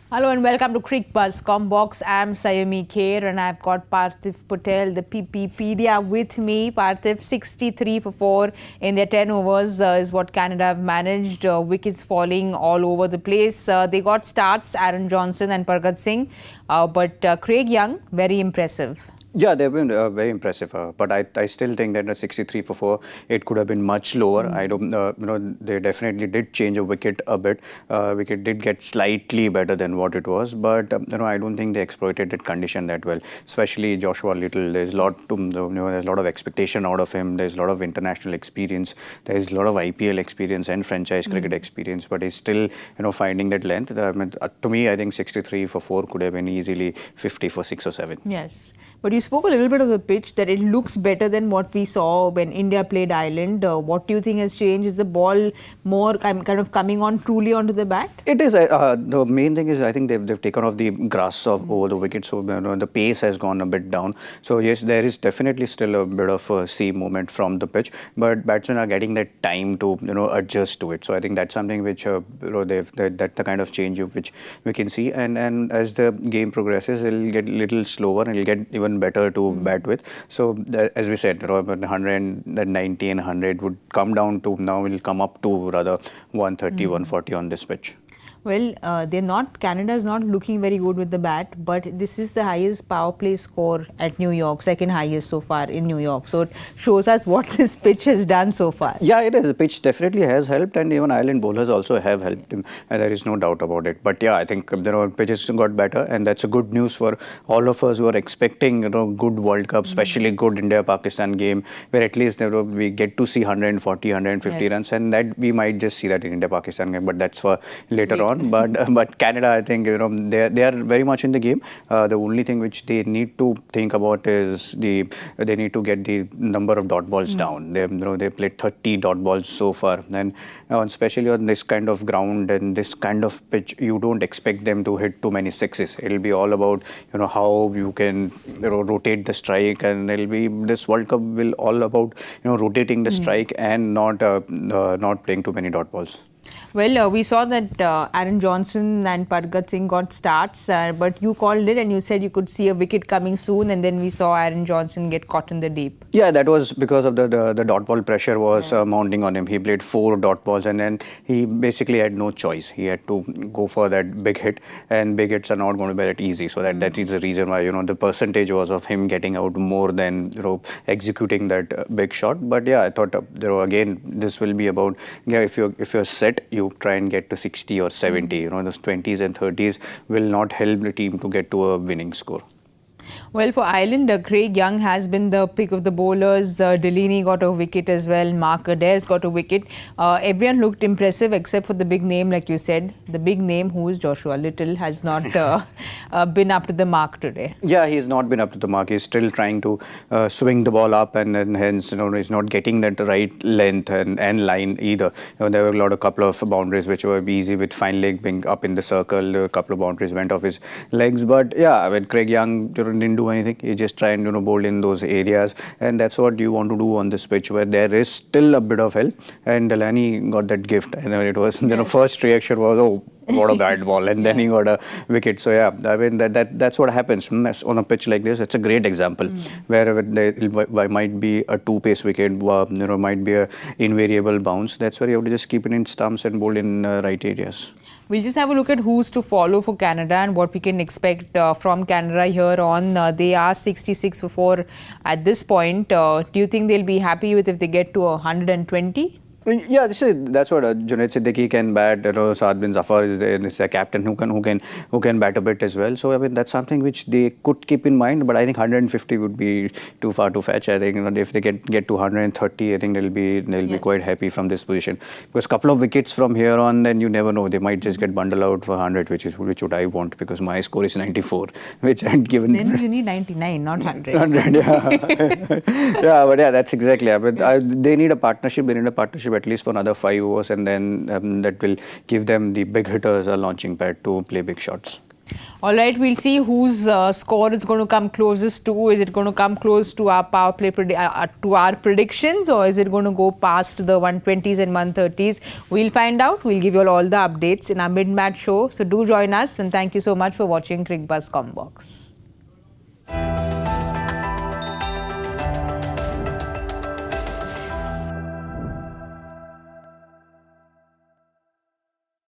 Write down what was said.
Hello and welcome to Cricbuzz Comm Box. I'm Saiyami Kher and I've got Parthiv Patel, the PPpedia with me. Parthiv, 63 for 4 in their 10 overs is what Canada have managed. Wickets falling all over the place. They got starts, Aaron Johnson and Pargat Singh, but Craig Young, very impressive. Yeah, they've been very impressive, but I still think that at 63 for 4, it could have been much lower. I don't, they definitely did change a wicket a bit. Wicket did get slightly better than what it was, but I don't think they exploited that condition that well. Especially Joshua Little, there's a lot to, there's a lot of expectation out of him. There's a lot of international experience. There's a lot of IPL experience and franchise cricket experience, but he's still, finding that length. To me, I think 63 for 4 could have been easily 50 for 6 or 7. Yes. But you spoke a little bit of the pitch, that it looks better than what we saw when India played Ireland. What do you think has changed? Is the ball more kind of coming on truly onto the bat? It is. The main thing is I think they've taken off the grass over the wicket, so the pace has gone a bit down. So yes, there is definitely still a bit of a sea movement from the pitch, but batsmen are getting that time to adjust to it. So I think that's something which that's the kind of change which we can see. And as the game progresses, it'll get a little slower and it'll get even better to bat with. So as we said, 190 and 100 would come down to, now will come up to rather 130, 140 on this pitch. Well, Canada is not looking very good with the bat, but this is the highest power play score at New York, second highest so far in New York. So it shows us what this pitch has done so far. Yeah, it is. The pitch definitely has helped, and even Ireland bowlers also have helped him, and there is no doubt about it. But yeah, I think pitches got better, and that's a good news for all of us who are expecting good World Cup, especially good India-Pakistan game, where at least we get to see 140, 150 runs, and that we might just see that in India-Pakistan game, but that's for later on. But Canada, I think they are very much in the game. The only thing which they need to think about is they need to get the number of dot balls down. They played 30 dot balls so far, and especially on this kind of ground and this kind of pitch, you don't expect them to hit too many sixes. It'll be all about how you can rotate the strike, and it'll be, this World Cup will all about rotating the strike and not playing too many dot balls. Well, we saw that Aaron Johnson and Pargat Singh got starts, but you called it and you said you could see a wicket coming soon, and then we saw Aaron Johnson get caught in the deep. Yeah, that was because of the dot ball pressure was mounting on him. He played 4 dot balls, and then he basically had no choice. He had to go for that big hit, and big hits are not going to be that easy. So that is the reason why the percentage was of him getting out more than executing that big shot. But yeah, I thought again this will be about if you're set, you try and get to 60 or 70. Those 20s and 30s will not help the team to get to a winning score. Well, for Ireland, Craig Young has been the pick of the bowlers. Delaney got a wicket as well. Mark Adair's got a wicket. Everyone looked impressive except for the big name, like you said. The big name, who is Joshua Little, has not been up to the mark today. Yeah, he's not been up to the mark. He's still trying to swing the ball up, and then hence he's not getting that right length and line either. There were a couple of boundaries which were easy, with fine leg being up in the circle. A couple of boundaries went off his legs, but yeah, when Craig Young didn't do anything. You just try and bowl in those areas, and that's what you want to do on this pitch, where there is still a bit of help. And Delaney got that gift, and it was first reaction was, oh, what a bad ball, and then he got a wicket. So yeah, I mean that's what happens on a pitch like this. It's a great example where there might be a 2-pace wicket, might be a invariable bounce. That's where you have to just keep it in stumps and bowl in right areas. We'll just have a look at who's to follow for Canada and what we can expect from Canada here on. They are 66 for 4 at this point. Do you think they'll be happy with if they get to 120? Yeah, that's what Junaid Siddiqui can bat. Saad bin Zafar is a captain who can bat a bit as well. So I mean that's something which they could keep in mind. But I think 150 would be too far to fetch. I think if they get to 130, I think they'll be quite happy from this position. Because a couple of wickets from here on, then you never know. They might just get bundled out for 100, which would I want, because my score is 94, which I'd given. Then you need 99, not 100. 100, yeah. Yeah, but yeah, that's exactly. I mean, they need a partnership. They need a partnership at least for another 5 overs, and then that will give them, the big hitters, a launching pad to play big shots. All right, we'll see whose score is going to come closest to. Is it going to come close to our power play to our predictions, or is it going to go past the 120s and 130s? We'll find out. We'll give you all the updates in our mid-match show. So do join us, and thank you so much for watching Cricbuzz Comm Box.